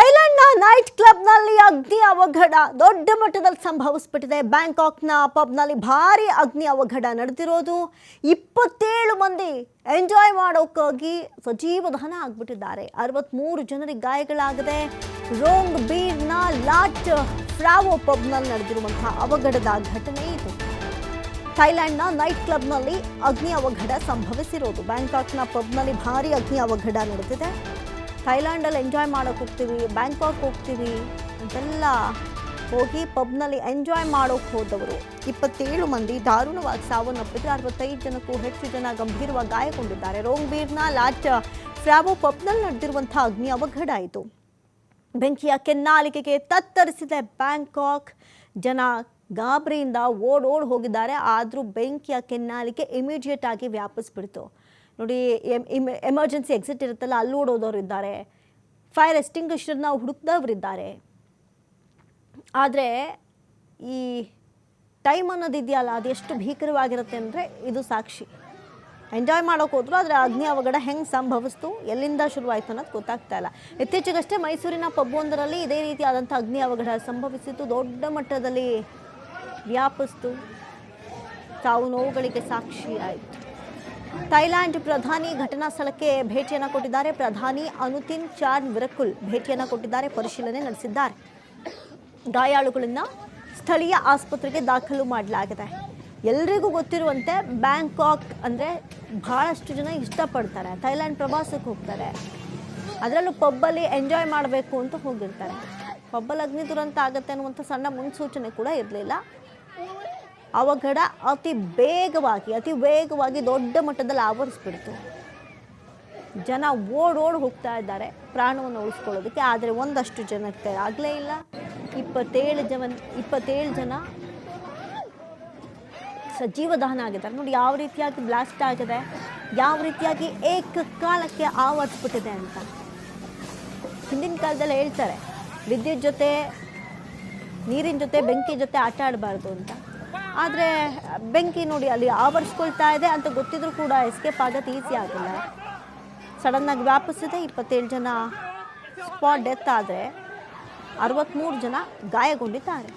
ಥೈಲ್ಯಾಂಡ್ನ night ಕ್ಲಬ್ನಲ್ಲಿ ಅಗ್ನಿ ಅವಘಡ ದೊಡ್ಡ ಮಟ್ಟದಲ್ಲಿ ಸಂಭವಿಸ್ಬಿಟ್ಟಿದೆ. ಬ್ಯಾಂಕಾಕ್ನ ಪಬ್ನಲ್ಲಿ ಭಾರಿ ಅಗ್ನಿ ಅವಘಡ ನಡೆದಿರೋದು. 27 ಮಂದಿ ಎಂಜಾಯ್ ಮಾಡೋಕ್ಕಾಗಿ ಸಜೀವ ದಹನ ಆಗಿಬಿಟ್ಟಿದ್ದಾರೆ. 63 ಜನರಿಗೆ ಗಾಯಗಳಾಗಿದೆ. ರೋಂಗ್ ಬೀರ್ನ ಲಾಟ್ ಫ್ರಾವೋ ಪಬ್ನಲ್ಲಿ ನಡೆದಿರುವಂತಹ ಅವಘಡದ ಘಟನೆ ಇದು. ಥೈಲ್ಯಾಂಡ್ನ ನೈಟ್ ಕ್ಲಬ್ನಲ್ಲಿ ಅಗ್ನಿ ಅವಘಡ ಸಂಭವಿಸಿರೋದು. ಬ್ಯಾಂಕಾಕ್ನ ಪಬ್ನಲ್ಲಿ ಭಾರಿ ಅಗ್ನಿ ಅವಘಡ ನಡೆದಿದೆ. ಥೈಲ್ಯಾಂಡಲ್ಲಿ ಎಂಜಾಯ್ ಮಾಡೋಕೆ ಹೋಗ್ತೀವಿ, ಬ್ಯಾಂಕಾಕ್ ಹೋಗ್ತೀವಿ ಅಂತೆಲ್ಲ ಹೋಗಿ ಪಬ್ನಲ್ಲಿ ಎಂಜಾಯ್ ಮಾಡೋಕೆ ಹೋದವರು 27 ಮಂದಿ ದಾರುಣವಾಗಿ ಸಾವನ್ನಪ್ಪಿದ್ರೆ. 65 ಜನಕ್ಕೂ ಹೆಚ್ಚು ಜನ ಗಂಭೀರವಾಗಿ ಗಾಯಗೊಂಡಿದ್ದಾರೆ. ರೋಂಗ್ ಬೀರ್ನ ಲಾಟ್ ಫ್ರಾವೋ ಪಬ್ನಲ್ಲಿ ನಡೆದಿರುವಂಥ ಅಗ್ನಿ ಅವಘಡ ಇದು. ಬೆಂಕಿಯ ಕೆನ್ನಾಲಿಗೆಗೆ ತತ್ತರಿಸಿದೆ ಬ್ಯಾಂಕಾಕ್. ಜನ ಗಾಬರಿಯಿಂದ ಓಡ್ ಹೋಗಿದ್ದಾರೆ. ಆದರೂ ಬೆಂಕಿಯ ಕೆನ್ನಾಲಿಗೆ ಇಮಿಡಿಯೇಟ್ ಆಗಿ ವ್ಯಾಪಿಸ್ಬಿಡ್ತು. ನೋಡಿ, ಎಮರ್ಜೆನ್ಸಿ ಎಕ್ಸಿಟ್ ಇರುತ್ತಲ್ಲ, ಅಲ್ಲಿ ಓಡೋದವ್ರು ಇದ್ದಾರೆ, ಫೈರ್ ಎಕ್ಸ್ಟಿಂಗ್ವಿಷರ್ನ ಹುಡುಕ್ದವ್ರಿದ್ದಾರೆ. ಆದರೆ ಈ ಟೈಮ್ ಅನ್ನೋದಿದೆಯಲ್ಲ, ಅದು ಎಷ್ಟು ಭೀಕರವಾಗಿರುತ್ತೆ ಅಂದರೆ ಇದು ಸಾಕ್ಷಿ. ಎಂಜಾಯ್ ಮಾಡೋಕೆ ಹೋದ್ರು, ಆದರೆ ಅಗ್ನಿ ಅವಘಡ ಹೆಂಗೆ ಸಂಭವಿಸ್ತು, ಎಲ್ಲಿಂದ ಶುರುವಾಯಿತು ಅನ್ನೋದು ಗೊತ್ತಾಗ್ತಾ ಇಲ್ಲ. ಇತ್ತೀಚೆಗಷ್ಟೇ ಮೈಸೂರಿನ ಪಬ್ಬೊಂದರಲ್ಲಿ ಇದೇ ರೀತಿಯಾದಂಥ ಅಗ್ನಿ ಅವಘಡ ಸಂಭವಿಸಿತ್ತು. ದೊಡ್ಡ ಮಟ್ಟದಲ್ಲಿ ವ್ಯಾಪಿಸ್ತು, ಸಾವು ನೋವುಗಳಿಗೆ ಸಾಕ್ಷಿ ಆಯಿತು. ಥೈಲ್ಯಾಂಡ್ ಪ್ರಧಾನಿ ಘಟನಾ ಸ್ಥಳಕ್ಕೆ ಭೇಟಿಯನ್ನು ಕೊಟ್ಟಿದ್ದಾರೆ. ಪ್ರಧಾನಿ ಅನುತಿನ್ ಚಾನ್ ವಿರಕುಲ್ ಭೇಟಿಯನ್ನು ಕೊಟ್ಟಿದ್ದಾರೆ, ಪರಿಶೀಲನೆ ನಡೆಸಿದ್ದಾರೆ. ಗಾಯಾಳುಗಳನ್ನು ಸ್ಥಳೀಯ ಆಸ್ಪತ್ರೆಗೆ ದಾಖಲು ಮಾಡಲಾಗಿದೆ. ಎಲ್ರಿಗೂ ಗೊತ್ತಿರುವಂತೆ ಬ್ಯಾಂಕಾಕ್ ಅಂದರೆ ಭಾಳಷ್ಟು ಜನ ಇಷ್ಟಪಡ್ತಾರೆ, ಥೈಲ್ಯಾಂಡ್ ಪ್ರವಾಸಕ್ಕೆ ಹೋಗ್ತಾರೆ. ಅದರಲ್ಲೂ ಪಬ್ಬಲ್ಲಿ ಎಂಜಾಯ್ ಮಾಡಬೇಕು ಅಂತ ಹೋಗಿರ್ತಾರೆ. ಪಬ್ಬಲ್ಲಿ ಅಗ್ನಿ ದುರಂತ ಆಗುತ್ತೆ ಅನ್ನುವಂಥ ಸಣ್ಣ ಮುನ್ಸೂಚನೆ ಕೂಡ ಇರಲಿಲ್ಲ. ಅವಘಡ ಅತಿ ವೇಗವಾಗಿ ದೊಡ್ಡ ಮಟ್ಟದಲ್ಲಿ ಆವರಿಸ್ಬಿಡ್ತು. ಜನ ಓಡ್ ಹೋಗ್ತಾ ಇದ್ದಾರೆ ಪ್ರಾಣವನ್ನು ಉಳಿಸ್ಕೊಳ್ಳೋದಕ್ಕೆ. ಆದರೆ ಒಂದಷ್ಟು ಜನಕ್ಕೆ ಆಗಲೇ ಇಲ್ಲ. 27 ಜನ ಸಜೀವ ದಹನ ಆಗಿದ್ದಾರೆ. ನೋಡಿ ಯಾವ ರೀತಿಯಾಗಿ ಬ್ಲಾಸ್ಟ್ ಆಗಿದೆ, ಯಾವ ರೀತಿಯಾಗಿ ಏಕಕಾಲಕ್ಕೆ ಆವರಿಸ್ಬಿಟ್ಟಿದೆ ಅಂತ. ಹಿಂದಿನ ಕಾಲದಲ್ಲಿ ಹೇಳ್ತಾರೆ, ವಿದ್ಯುತ್ ಜೊತೆ, ನೀರಿನ ಜೊತೆ, ಬೆಂಕಿ ಜೊತೆ ಆಟ ಆಡಬಾರ್ದು ಅಂತ. ಆದರೆ ಬೆಂಕಿ ನೋಡಿ ಅಲ್ಲಿ ಆವರಿಸ್ಕೊಳ್ತಾ ಇದೆ ಅಂತ ಗೊತ್ತಿದ್ರೂ ಕೂಡ ಎಸ್ಕೇಪ್ ಆಗೋದು ಈಸಿ ಆಗಿಲ್ಲ. ಸಡನ್ನಾಗಿ ವ್ಯಾಪಿಸಿದೆ. 27 ಜನ ಸ್ಪಾಟ್ ಡೆತ್ ಆದರೆ 63 ಜನ ಗಾಯಗೊಂಡಿದ್ದಾರೆ.